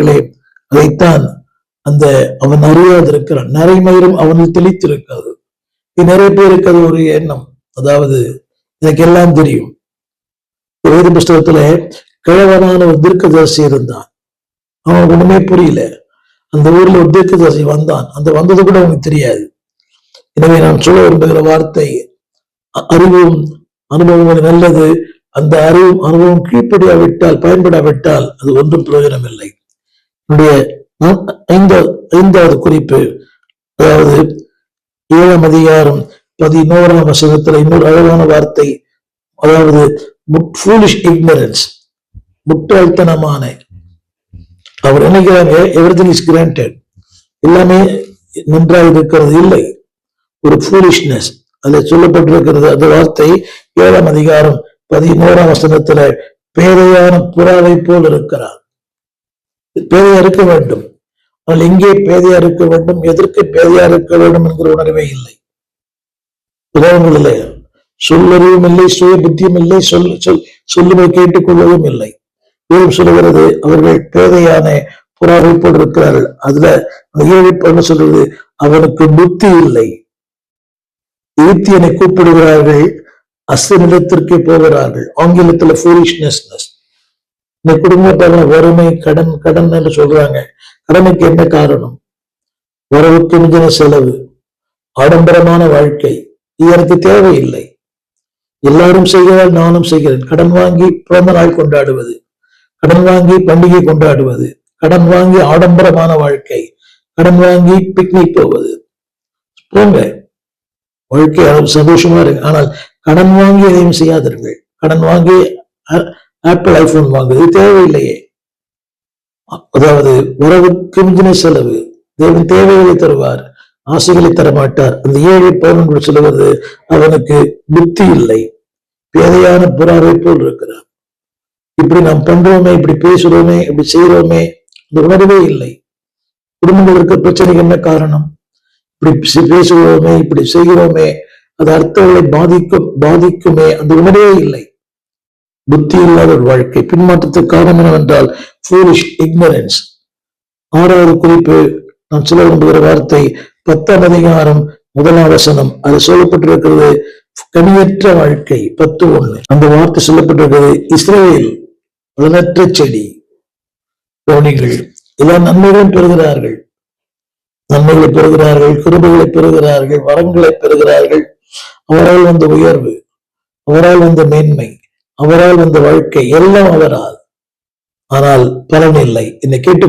பிள்ளைகளே, அதைத்தான் அந்த அவன் அறியாதிருக்கிறான். நரைமயிரும் அவனில் தெளித்திருக்காது. நிறைய பேருக்கு அது ஒரு எண்ணம், அதாவது எனக்கு எல்லாம் தெரியும். வேத புஸ்தகத்துல கிழவனான ஒரு தீர்க்கதரிசி இருந்தான். அவன் ஒண்ணுமே புரியல. அந்த ஊர்ல ஒரு தீர்க்கதரிசி வந்தான். அந்த வந்தது கூட அவனுக்கு தெரியாது. எனவே நான் சொல்ல விரும்புகிற வார்த்தை, அறிவும் அனுபவம் நல்லது. அந்த அறிவும் அனுபவம் கீழ்ப்படியாவிட்டால், பயன்படாவிட்டால் அது ஒன்றும் பிரயோஜனம் இல்லை. என்னுடைய ஐந்தாவது குறிப்பு, அதாவது 7ஆம் அதிகாரம் 11ஆம் வசனத்துல இன்னொரு அழகான வார்த்தை, அதாவது foolish ignorance, முட்டாள்தனமான. அவர் நினைக்கிறாங்க everything is granted, எல்லாமே நன்றாக இருக்கிறது. இல்லை, ஒரு foolishness அதில் சொல்லப்பட்டிருக்கிறது. அந்த வார்த்தை 7ஆம் அதிகாரம் 11ஆம் வசனத்துல, பேதையான புறாவை போல் இருக்கிறார். பேதையா இருக்க வேண்டும். ஆனால் எங்கே பேதையா இருக்க வேண்டும், எதற்கு பேதையா இருக்க வேண்டும் என்கிற உணர்வே இல்லை. உதாரணங்களில் சொல்லறிவும் இல்லை, சுய புத்தியும் இல்லை, சொல்லுமை கேட்டுக்கொள்ளவும் இல்லை. வேறும் சொல்லுகிறது, அவர்கள் பேதையான புறாவை போல் இருக்கிறார்கள். அதுல என்ன சொல்றது, அவனுக்கு புத்தி இல்லை. ஈத்தியனை கூப்பிடுகிறார்கள், அசநிலத்திற்கே போகிறார்கள். ஆங்கிலத்துல foolishness. இந்த குடும்பத்தால வறுமை, கடன் கடன் என்று சொல்றாங்க. கடனுக்கு என்ன காரணம்? வரவுக்கு மிஞ்சின செலவு, ஆடம்பரமான வாழ்க்கை. இது எனக்கு தேவையில்லை. எல்லாரும் செய்கிறால் நானும் செய்கிறேன். கடன் வாங்கி பிறந்த நாள் கொண்டாடுவது, கடன் வாங்கி பண்டிகை கொண்டாடுவது, கடன் வாங்கி ஆடம்பரமான வாழ்க்கை, கடன் வாங்கி பிக்னிக் போவது. போங்க, வாழ்க்கை சந்தோஷமா இருக்கு. ஆனால் கடன் வாங்கி எதையும் செய்யாதீர்கள். கடன் வாங்கி ஆப்பிள் ஐபோன் வாங்குவது தேவையில்லையே. அதாவது வரவுக்கு மிஞ்சின செலவு. தேவன் தேவைகளை தருவார், ஆசைகளை தரமாட்டார். அந்த 7 பவுன் சொல்லுவது, அவனுக்கு புத்தி இல்லை, பேதையான புறாவை போல் இருக்கிறார். இப்படி நாம் பண்றோமே, இப்படி பேசுறோமே, இப்படி செய்யறோமே, அந்த உணர்வே இல்லை. குடும்பங்கள் இருக்க பிரச்சனைக்கு என்ன காரணம்? இப்படி பேசுகிறோமே, இப்படி செய்கிறோமே, அது அர்த்தங்களை பாதிக்குமே, அந்த உணர்வே இல்லை. புத்தி இல்லாத ஒரு வாழ்க்கை. பின்மாற்றத்துக்கு காரணம் என்னவென்றால் foolish ignorance. 6வது குறிப்பு, நான் சொல்ல விரும்புகிற வார்த்தை 10ஆம் அதிகாரம் 1ஆம் வசனம். அது சொல்லப்பட்டிருக்கிறது, கனியற்ற வாழ்க்கை. 10:1 அந்த வார்த்தை சொல்லப்பட்டிருக்கிறது, இஸ்ரவேல் பலனற்ற செடி. கவனிகள், எல்லா நன்மைகளும் பெறுகிறார்கள், நன்மைகளை பெறுகிறார்கள், கிருபைகளை பெறுகிறார்கள், வரங்களை பெறுகிறார்கள். அவரால் வந்த உயர்வு, அவரால் வந்த மேன்மை, அவரால் வந்த வாழ்க்கை, எல்லாம் அவரால். ஆனால் பலன் இல்லை. என்னை கேட்டு